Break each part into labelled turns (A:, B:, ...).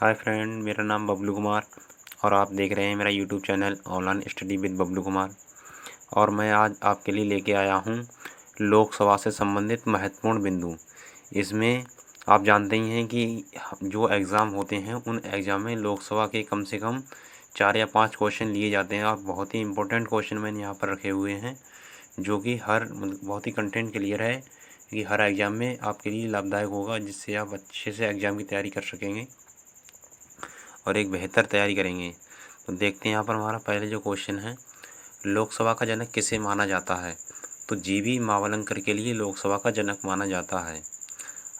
A: Hi friend, मेरा नाम बबलू कुमार और आप देख रहे हैं मेरा YouTube channel online study with Bablu Kumar. और मैं आज आपके लिए लेके आया हूँ लोकसभा से संबंधित महत्वपूर्ण बिंदु। इसमें आप जानते ही हैं कि जो एग्ज़ाम होते हैं उन एग्ज़ाम में लोकसभा के कम से कम 4 या 5 क्वेश्चन लिए जाते हैं और बहुत ही इम्पोर्टेंट क्वेश्चन मैंने यहाँ पर रखे हुए हैं जो कि बहुत ही कंटेंट क्लियर है कि हर एग्ज़ाम में आपके लिए लाभदायक होगा, जिससे आप अच्छे से एग्ज़ाम की तैयारी कर सकेंगे और एक बेहतर तैयारी करेंगे। तो देखते हैं यहाँ पर हमारा पहले जो क्वेश्चन है, लोकसभा का जनक किसे माना जाता है? तो जीवी मावलंकर के लिए लोकसभा का जनक माना जाता है।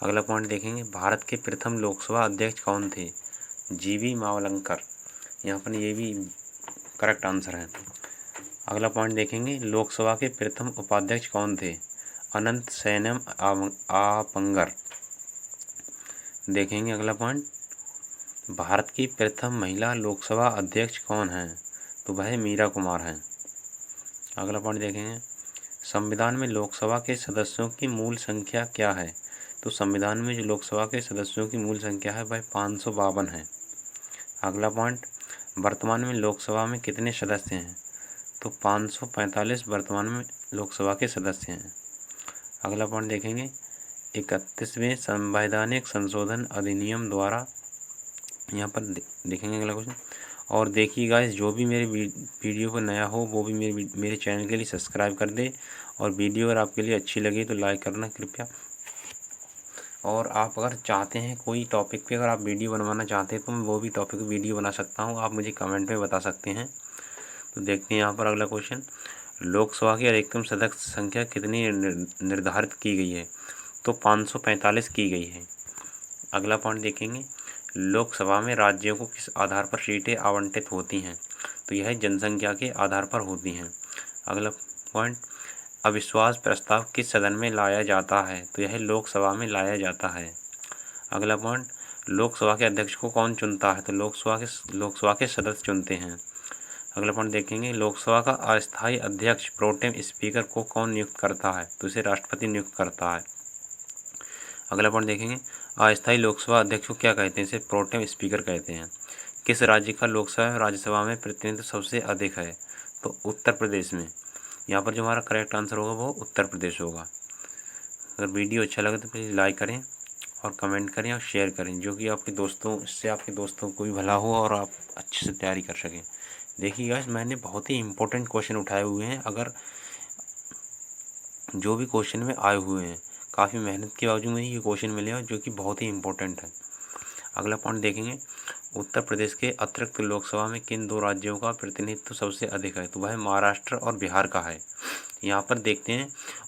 A: अगला पॉइंट देखेंगे, भारत के प्रथम लोकसभा अध्यक्ष कौन थे? जीवी मावलंकर। यहाँ पर ये भी करेक्ट आंसर है। अगला पॉइंट देखेंगे, लोकसभा के प्रथम उपाध्यक्ष कौन थे? अनंत सैनम आपंगर। देखेंगे अगला पॉइंट, भारत की प्रथम महिला लोकसभा अध्यक्ष कौन हैं? तो वह मीरा कुमार हैं। अगला पॉइंट देखेंगे, संविधान में लोकसभा के सदस्यों की मूल संख्या क्या है? तो संविधान में जो लोकसभा के सदस्यों की मूल संख्या है वह 552 है। अगला पॉइंट, वर्तमान में लोकसभा में कितने सदस्य हैं? तो 545 वर्तमान में लोकसभा के सदस्य हैं। अगला पॉइंट देखेंगे, 31वें संवैधानिक संशोधन अधिनियम द्वारा, यहाँ पर देखेंगे अगला क्वेश्चन। और देखिए गाइस, जो भी मेरे वीडियो पर नया हो वो भी मेरे चैनल के लिए सब्सक्राइब कर दे, और वीडियो अगर आपके लिए अच्छी लगे तो लाइक करना कृपया। और आप अगर चाहते हैं कोई टॉपिक पे अगर आप वीडियो बनवाना चाहते हैं तो मैं वो भी टॉपिक पे वीडियो बना सकता हूँ, आप मुझे कमेंट में बता सकते हैं। तो देखते हैं यहाँ पर अगला क्वेश्चन, लोकसभा की अधिकतम सदस्य संख्या कितनी निर्धारित की गई है? तो 545 की गई है। अगला पॉइंट देखेंगे, लोकसभा में राज्यों को किस आधार पर सीटें आवंटित होती हैं? तो यह जनसंख्या के आधार पर होती हैं। अगला पॉइंट, अविश्वास प्रस्ताव किस सदन में लाया जाता है? तो यह लोकसभा में लाया जाता है। अगला पॉइंट, लोकसभा के अध्यक्ष को कौन चुनता है? तो लोकसभा के सदस्य चुनते हैं। अगला पॉइंट देखेंगे, लोकसभा का अस्थायी अध्यक्ष प्रोटेम स्पीकर को कौन नियुक्त करता है? तो इसे राष्ट्रपति नियुक्त करता है। अगला पॉइंट देखेंगे, अस्थायी लोकसभा अध्यक्ष को क्या कहते हैं? इसे प्रोटेम स्पीकर कहते हैं। किस राज्य का लोकसभा और राज्यसभा में प्रतिनिधित्व सबसे अधिक है? तो उत्तर प्रदेश में। यहाँ पर जो हमारा करेक्ट आंसर होगा वो उत्तर प्रदेश होगा। अगर वीडियो अच्छा लगे तो प्लीज़ लाइक करें और कमेंट करें और शेयर करें, जो कि आपके दोस्तों, इससे आपके दोस्तों को भी भला हो और आप अच्छे से तैयारी कर सकें। देखिए गाइस, मैंने बहुत ही इंपॉर्टेंट क्वेश्चन उठाए हुए हैं, अगर जो भी क्वेश्चन में आए हुए हैं, काफ़ी मेहनत के बावजूद मुझे ये क्वेश्चन मिले हैं जो कि बहुत ही इंपॉर्टेंट है। अगला पॉइंट देखेंगे, उत्तर प्रदेश के अतिरिक्त लोकसभा में किन दो राज्यों का प्रतिनिधित्व सबसे अधिक है? तो वह महाराष्ट्र और बिहार का है। यहाँ पर देखते हैं,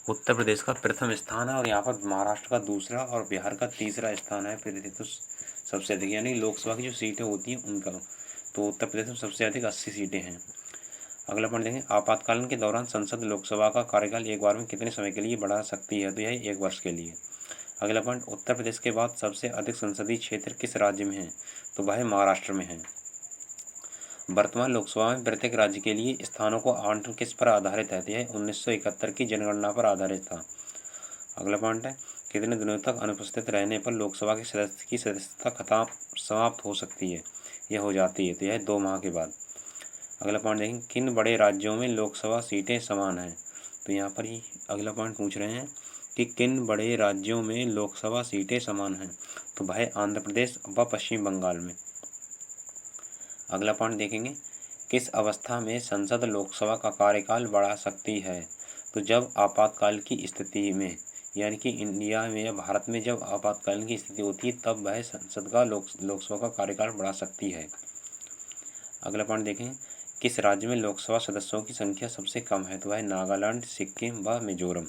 A: उत्तर प्रदेश का प्रथम स्थान है और यहाँ पर महाराष्ट्र का दूसरा और बिहार का तीसरा स्थान है प्रतिनिधित्व सबसे अधिक, यानी लोकसभा की जो सीटें होती हैं उनका। तो उत्तर प्रदेश में सबसे अधिक 80 सीटें हैं। अगला पॉइंट देखें, आपातकालीन के दौरान संसद लोकसभा का कार्यकाल एक बार में कितने समय के लिए बढ़ा सकती है? तो यह 1 वर्ष के लिए। अगला पॉइंट, उत्तर प्रदेश के बाद सबसे अधिक संसदीय क्षेत्र किस राज्य में है? तो वह महाराष्ट्र में है। वर्तमान लोकसभा में प्रत्येक राज्य के लिए स्थानों को आवंटन किस पर आधारित है? तो यह 1971 की जनगणना पर आधारित था। अगला पॉइंट है, कितने दिनों तक अनुपस्थित रहने पर लोकसभा के सदस्य की सदस्यता खत्म समाप्त हो सकती है? यह हो जाती है, तो यह 2 माह के बाद। अगला पॉइंट देखें, किन बड़े राज्यों में लोकसभा सीटें समान हैं? तो यहाँ पर ही अगला पॉइंट पूछ रहे हैं कि किन बड़े राज्यों में लोकसभा सीटें समान हैं? तो वह आंध्र प्रदेश व पश्चिम बंगाल में। अगला पॉइंट देखेंगे, किस अवस्था में संसद लोकसभा का कार्यकाल बढ़ा सकती है? तो जब आपातकाल की स्थिति में, यानी कि इंडिया में या भारत में जब आपातकालीन की स्थिति होती है तब वह संसद का लोकसभा का कार्यकाल बढ़ा सकती है। अगला पॉइंट देखें, किस राज्य में लोकसभा सदस्यों की संख्या सबसे कम है? तो वह नागालैंड, सिक्किम व मिजोरम।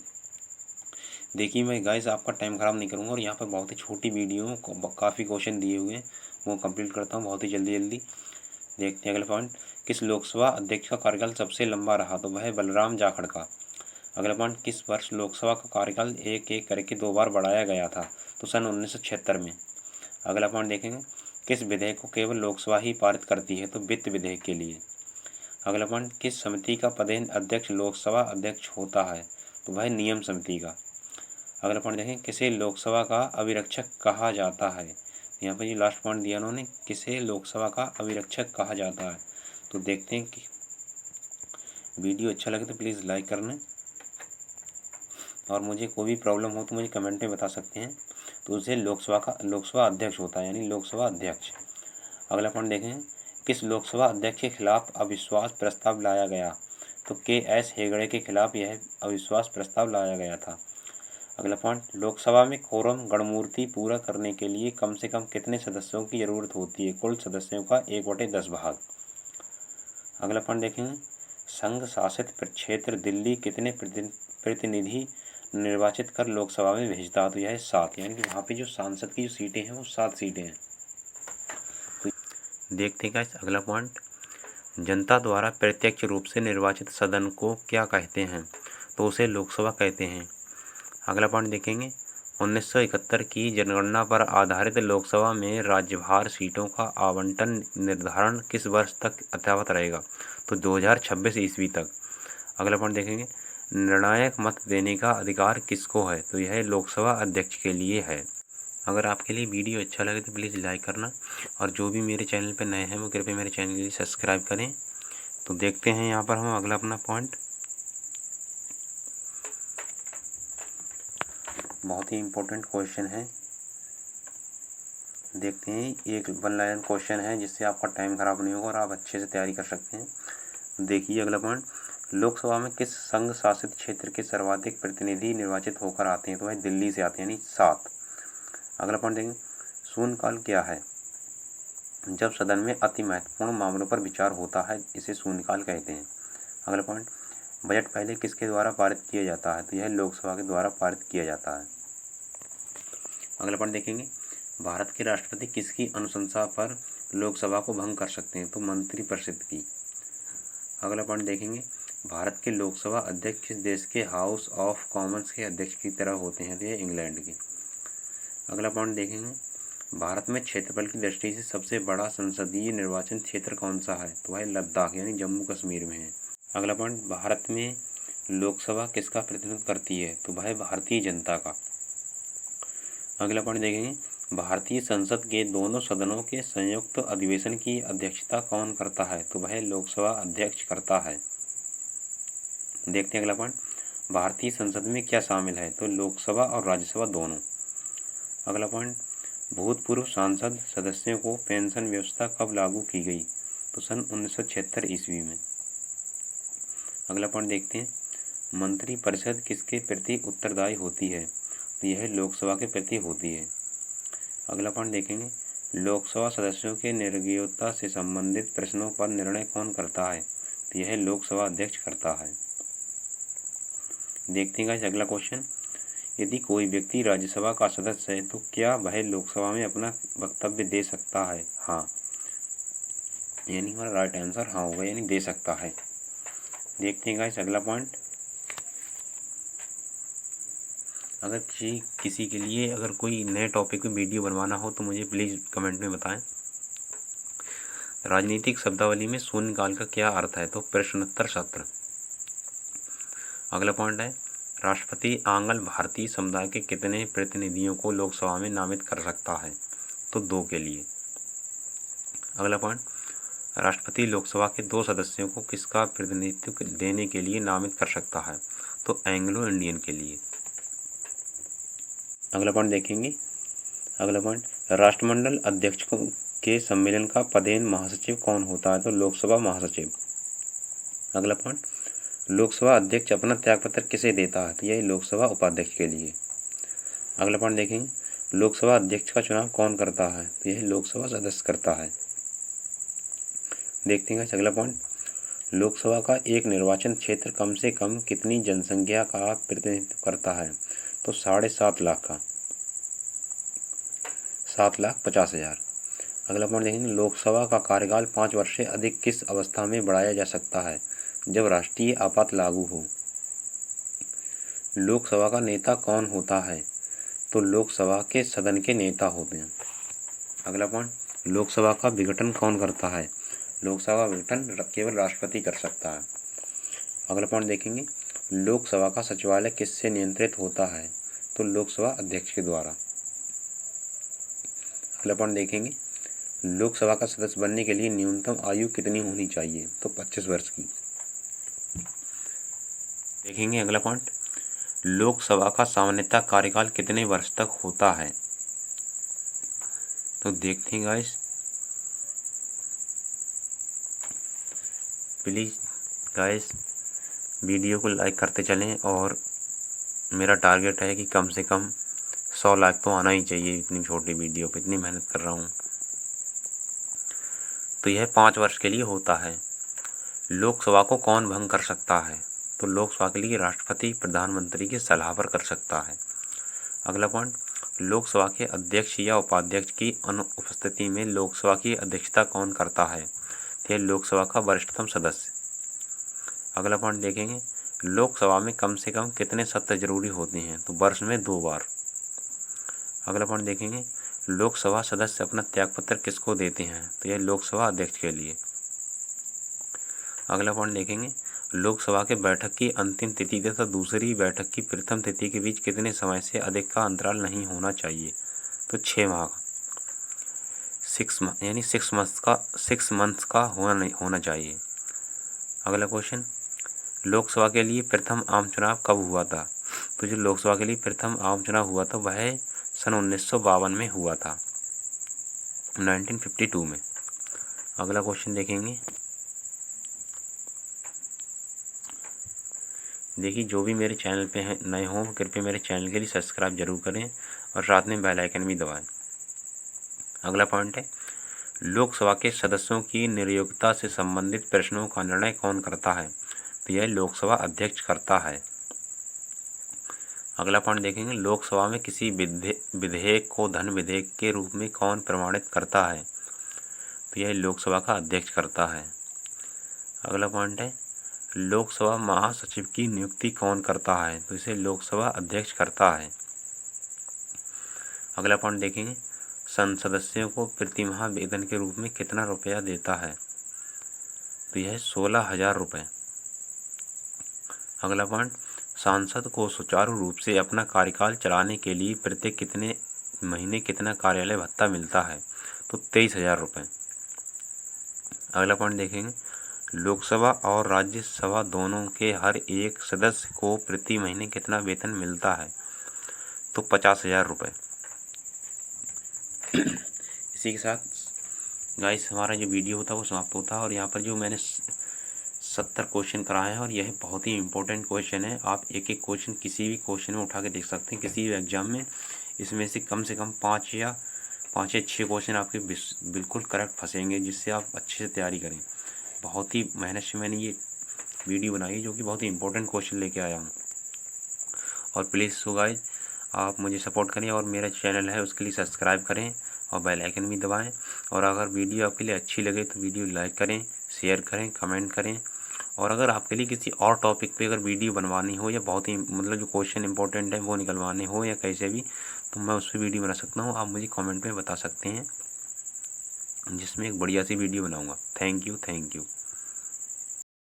A: देखिए मैं गाइस आपका टाइम ख़राब नहीं करूँगा और यहाँ पर बहुत ही छोटी वीडियो काफ़ी क्वेश्चन दिए हुए हैं, वो कंप्लीट करता हूँ बहुत ही जल्दी। देखते हैं अगला पॉइंट, किस लोकसभा अध्यक्ष का कार्यकाल सबसे लंबा रहा? तो वह बलराम जाखड़ का। अगला पॉइंट, किस वर्ष लोकसभा का कार्यकाल एक एक करके 2 बार बढ़ाया गया था? तो सन 1976 में। अगला पॉइंट देखेंगे, किस विधेयक को केवल लोकसभा ही पारित करती है? तो वित्त विधेयक के लिए। अगला पॉइंट, किस समिति का पदेन अध्यक्ष लोकसभा अध्यक्ष होता है? तो वह नियम समिति का। अगला पॉइंट देखें, किसे लोकसभा का अभिरक्षक कहा जाता है? यहाँ पे जो लास्ट पॉइंट दिया उन्होंने, किसे लोकसभा का अभिरक्षक कहा जाता है। तो देखते हैं कि वीडियो अच्छा लगे तो प्लीज़ लाइक करना, और मुझे कोई भी प्रॉब्लम हो तो मुझे कमेंट में बता सकते हैं। तो उसे लोकसभा अध्यक्ष होता है, यानी लोकसभा अध्यक्ष। अगला पॉइंट देखें, किस लोकसभा अध्यक्ष के खिलाफ अविश्वास प्रस्ताव लाया गया। तो के.एस. हेगड़े के खिलाफ यह अविश्वास प्रस्ताव लाया गया था। अगला पॉइंट, लोकसभा में कोरम गणमूर्ति पूरा करने के लिए कम से कम कितने सदस्यों की जरूरत होती है। कुल सदस्यों का 1/10 भाग। अगला पॉइंट देखेंगे, संघ शासित क्षेत्र दिल्ली कितने प्रतिनिधि निर्वाचित कर लोकसभा में भेजता है। तो यह 7, यानी कि वहाँ पे जो सांसद की जो सीटें हैं वो 7 सीटें हैं। तो देखते हैं गाइस अगला पॉइंट, जनता द्वारा प्रत्यक्ष रूप से निर्वाचित सदन को क्या कहते हैं। तो उसे लोकसभा कहते हैं। अगला पॉइंट देखेंगे, 1971 की जनगणना पर आधारित लोकसभा में राज्यभार सीटों का आवंटन निर्धारण किस वर्ष तक यथावत रहेगा। तो 2026 ईस्वी तक। अगला पॉइंट देखेंगे, निर्णायक मत देने का अधिकार किसको है। तो यह लोकसभा अध्यक्ष के लिए है। अगर आपके लिए वीडियो अच्छा लगे तो प्लीज़ लाइक करना, और जो भी मेरे चैनल पर नए हैं वो कृपया मेरे चैनल के लिए सब्सक्राइब करें। तो देखते हैं यहाँ पर हम अगला अपना पॉइंट, बहुत ही इम्पोर्टेंट क्वेश्चन है। देखते हैं, एक 1 लाइन क्वेश्चन है जिससे आपका टाइम खराब नहीं होगा और आप अच्छे से तैयारी कर सकते हैं। देखिए अगला पॉइंट, लोकसभा में किस संघ शासित क्षेत्र के सर्वाधिक प्रतिनिधि निर्वाचित होकर आते हैं। तो वह दिल्ली से आते हैं, यानी 7। अगला पॉइंट देखें, शून्यकाल क्या है। जब सदन में अति महत्वपूर्ण मामलों पर विचार होता है इसे शून्यकाल कहते हैं। अगला पॉइंट, बजट पहले किसके द्वारा पारित किया जाता है। तो यह लोकसभा के द्वारा पारित किया जाता है। अगला पॉइंट देखेंगे, भारत के राष्ट्रपति किसकी अनुशंसा पर लोकसभा को भंग कर सकते हैं। तो मंत्रिपरिषद की। अगला पॉइंट देखेंगे, भारत के लोकसभा अध्यक्ष किस देश के हाउस ऑफ कॉमन्स के अध्यक्ष की तरह होते हैं। तो ये इंग्लैंड के। अगला पॉइंट देखेंगे, भारत में क्षेत्रफल की दृष्टि से सबसे बड़ा संसदीय निर्वाचन क्षेत्र कौन सा है। तो वह लद्दाख, यानी जम्मू कश्मीर में है। अगला पॉइंट, भारत में लोकसभा किसका प्रतिनिधित्व करती है। तो वह भारतीय जनता का। अगला पॉइंट देखेंगे, भारतीय संसद के दोनों सदनों के संयुक्त अधिवेशन की अध्यक्षता कौन करता है। तो वह लोकसभा अध्यक्ष करता है। देखते हैं अगला पॉइंट, भारतीय संसद में क्या शामिल है। तो लोकसभा और राज्यसभा दोनों। अगला पॉइंट, भूतपूर्व सांसद सदस्यों को पेंशन व्यवस्था कब लागू की गई। तो सन 1976 ईस्वी में। अगला पॉइंट देखते हैं, मंत्रिपरिषद किसके प्रति उत्तरदायी होती है। तो यह लोकसभा के प्रति होती है। अगला पॉइंट देखेंगे, लोकसभा सदस्यों के निर्गुणवत्ता से संबंधित प्रश्नों पर निर्णय कौन करता है। तो यह लोकसभा अध्यक्ष करता है। देखते हैं अगला क्वेश्चन, यदि कोई व्यक्ति राज्यसभा का सदस्य है तो क्या वह लोकसभा में अपना वक्तव्य दे सकता है। हाँ, यानी हमारा राइट आंसर हाँ होगा, यानी दे सकता है। देखते हैं अगला पॉइंट, अगर किसी के लिए अगर कोई नए टॉपिक पे वीडियो बनवाना हो तो मुझे प्लीज़ कमेंट में बताएं। राजनीतिक शब्दावली में शून्यकाल का क्या अर्थ है। तो प्रश्नोत्तर सत्र। अगला पॉइंट है, राष्ट्रपति आंग्ल भारतीय समुदाय के कितने प्रतिनिधियों को लोकसभा में नामित कर सकता है। तो 2 के लिए। अगला पॉइंट, राष्ट्रपति लोकसभा के 2 सदस्यों को किसका प्रतिनिधित्व देने के लिए नामित कर सकता है। तो एंग्लो इंडियन के लिए। अगला पॉइंट देखेंगे, अगला पॉइंट, राष्ट्रमंडल अध्यक्षों के सम्मेलन का पदेन महासचिव कौन होता है। तो लोकसभा महासचिव। अगला पॉइंट, लोकसभा अध्यक्ष अपना त्यागपत्र किसे देता है। तो यह लोकसभा उपाध्यक्ष के लिए। अगला पॉइंट देखेंगे, लोकसभा अध्यक्ष का चुनाव कौन करता है। तो यह लोकसभा सदस्य करता है। देखते हैं अगला पॉइंट, लोकसभा का एक निर्वाचन क्षेत्र कम से कम कितनी जनसंख्या का प्रतिनिधित्व करता है। तो 7.5 लाख का, 7,50,000। अगला पॉइंट देखेंगे, लोकसभा का कार्यकाल 5 वर्ष से अधिक किस अवस्था में बढ़ाया जा सकता है। जब राष्ट्रीय आपात लागू हो। लोकसभा का नेता कौन होता है। तो लोकसभा के सदन के नेता होते हैं। अगला पॉइंट, लोकसभा का विघटन कौन करता है। लोकसभा का विघटन केवल राष्ट्रपति कर सकता है। अगला पॉइंट देखेंगे, लोकसभा का सचिवालय किससे नियंत्रित होता है। तो लोकसभा अध्यक्ष के द्वारा। अगला पॉइंट देखेंगे, लोकसभा का सदस्य बनने के लिए न्यूनतम आयु कितनी होनी चाहिए? तो 25 वर्ष की। देखेंगे अगला पॉइंट, लोकसभा का सामान्यतः कार्यकाल कितने वर्ष तक होता है? तो देखते हैं गाइस, प्लीज़ गाइस वीडियो को लाइक करते चलें और मेरा टारगेट है कि कम से कम 100 लाइक तो आना ही चाहिए इतनी छोटी वीडियो पे, इतनी मेहनत कर रहा हूँ। तो यह 5 वर्ष के लिए होता है। लोकसभा को कौन भंग कर सकता है? तो लोकसभा के लिए राष्ट्रपति प्रधानमंत्री की सलाह पर कर सकता है। अगला पॉइंट, लोकसभा के अध्यक्ष या उपाध्यक्ष की अनुपस्थिति में लोकसभा की अध्यक्षता कौन करता है? यह लोकसभा का वरिष्ठतम सदस्य। अगला पॉइंट देखेंगे, लोकसभा में कम से कम कितने सत्र जरूरी होते हैं? तो वर्ष में 2 बार। अगला पॉइंट देखेंगे, लोकसभा सदस्य अपना त्यागपत्र किसको देते हैं? तो यह लोकसभा अध्यक्ष के लिए। अगला पॉइंट देखेंगे, लोकसभा के बैठक की अंतिम तिथि तथा दूसरी बैठक की प्रथम तिथि के बीच कितने समय से अधिक का अंतराल नहीं होना चाहिए? तो 6 माह का, 6 मंथ्स का होना चाहिए। अगला क्वेश्चन, लोकसभा के लिए प्रथम आम चुनाव कब हुआ था? तो जो लोकसभा के लिए प्रथम आम चुनाव हुआ था वह सन 1952 में हुआ था, 1952 में। अगला क्वेश्चन देखेंगे, देखिए जो भी मेरे चैनल पे हैं नए हों कृपया मेरे चैनल के लिए सब्सक्राइब जरूर करें और साथ में बेल आइकन भी दबाएं। अगला पॉइंट है, लोकसभा के सदस्यों की नियोक्ता से संबंधित प्रश्नों का निर्णय कौन करता है? तो यह लोकसभा अध्यक्ष करता है। अगला पॉइंट देखेंगे, लोकसभा में किसी विधेयक को धन विधेयक के रूप में कौन प्रमाणित करता है? तो यह लोकसभा का अध्यक्ष करता है। अगला पॉइंट है, लोकसभा महासचिव की नियुक्ति कौन करता है? तो इसे लोकसभा अध्यक्ष करता है। अगला पॉइंट देखेंगे, संसद सदस्यों को प्रतिमाह वेतन के रूप में कितना रुपया देता है? तो यह 16,000 रुपये। अगला पॉइंट, सांसद को सुचारू रूप से अपना कार्यकाल चलाने के लिए प्रत्येक कितने महीने कितना कार्यालय भत्ता मिलता है? तो 23,000 रुपये। अगला पॉइंट देखेंगे, लोकसभा और राज्यसभा दोनों के हर एक सदस्य को प्रति महीने कितना वेतन मिलता है? तो 50,000 रुपये। इसी के साथ गाइस हमारा जो वीडियो होता है वो समाप्त होता है। और यहाँ पर जो मैंने 70 क्वेश्चन कराए हैं और यह बहुत ही इंपॉर्टेंट क्वेश्चन है। आप एक एक क्वेश्चन किसी भी क्वेश्चन में उठा के देख सकते हैं किसी भी एग्जाम में। इसमें से कम 5 या 6 क्वेश्चन आपके बिल्कुल करेक्ट फंसेंगे, जिससे आप अच्छे से तैयारी करें। बहुत ही मेहनत से मैंने ये वीडियो बनाई है जो कि बहुत ही इंपॉर्टेंट क्वेश्चन लेके आया हूँ। और प्लीज़ सो गाइस आप मुझे सपोर्ट करें और मेरा चैनल है उसके लिए सब्सक्राइब करें और बेल आइकन भी दबाएं। और अगर वीडियो आपके लिए अच्छी लगे तो वीडियो लाइक करें, शेयर करें, कमेंट करें। और अगर आपके लिए किसी और टॉपिक पे अगर वीडियो बनवानी हो या बहुत ही मतलब जो क्वेश्चन इंपॉर्टेंट है वो निकलवाने हो या कैसे भी, तो मैं उस पर वीडियो बना सकता हूँ। आप मुझे कमेंट में बता सकते हैं, जिसमें एक बढ़िया सी वीडियो बनाऊँगा। Thank you.